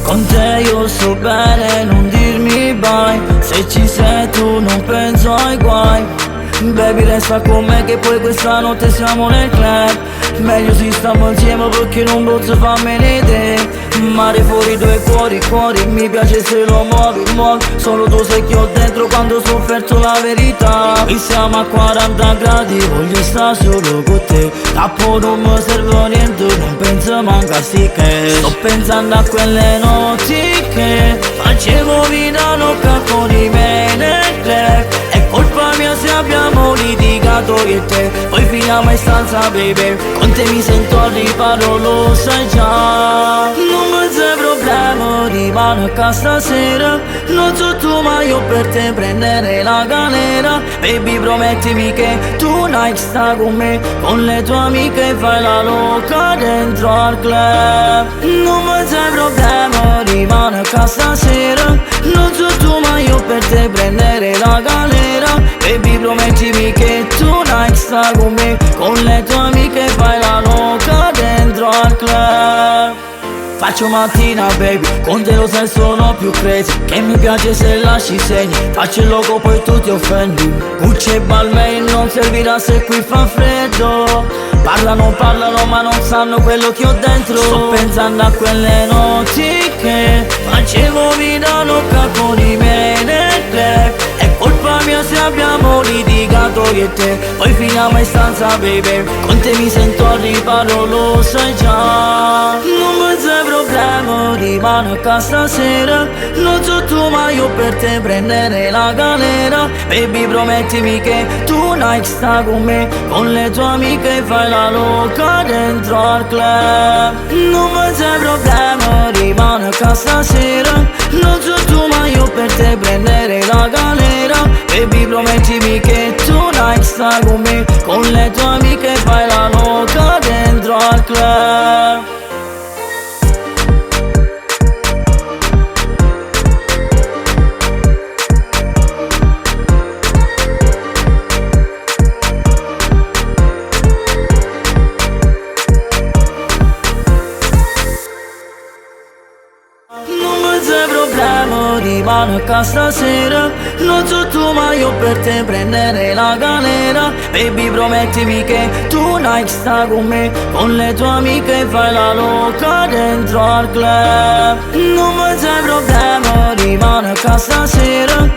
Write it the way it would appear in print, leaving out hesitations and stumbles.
Con te io sto bene, non dirmi bye. Se ci sei tu non penso ai guai. Baby resta con me che poi questa notte siamo nel club. Meglio si stiamo insieme perché non posso farmene idee. Mare fuori due cuori, cuori, mi piace se lo muovi, muovi. Solo tu sai che ho dentro quando ho sofferto la verità. Qui siamo a 40 gradi, voglio stare solo con te. Tappo non mi serve niente, non penso manca sti che. Sto pensando a quelle notti che facevo vita nocca con i miei nel club. È colpa mia se abbiamo litigato io e te. Poi finiamo in stanza baby, con te mi sento al riparo, lo sai già. Non mi c'è problema, rimane a casa stasera. Non so tu ma io per te prendere la galera. Baby promettimi che tu Nike sta con me. Con le tue amiche fai la loca dentro al club. Non mi c'è problema, rimane a casa stasera. Non so tu ma io per te prendere la galera. Baby promettimi che tu Nike sta con me. Con le tue amiche fai la loca dentro al club. Faccio mattina baby, con te lo sai sono più crazy. Che mi piace se lasci segni, faccio il logo poi tu ti offendi. Gucci e Balmain non servirà se qui fa freddo. Parlano ma non sanno quello che ho dentro. Sto pensando a quelle notti che facevo vita nocca con i miei nel club. È colpa mia se abbiamo litigato io e te. Poi finiamo in stanza baby, con te mi sento al riparo, lo sai già. Non mi c'è problema, rimane a casa stasera. Non so tu ma io per te prendere la galera. Baby promettimi che tu Nike sta con me. Con le tue amiche fai la loca dentro al club. Non mi c'è problema, rimane a casa stasera. Non so tu ma io per te prendere la galera. Baby promettimi che tu Nike sta con me. Con le tue amiche fai la loca dentro al club. Rimane a casa stasera. Non so tu ma io per te prendere la galera. Baby promettimi che tu Nike sta con me. Con le tue amiche fai la loca dentro al club. Non mi c'è problema, rimane a casa stasera.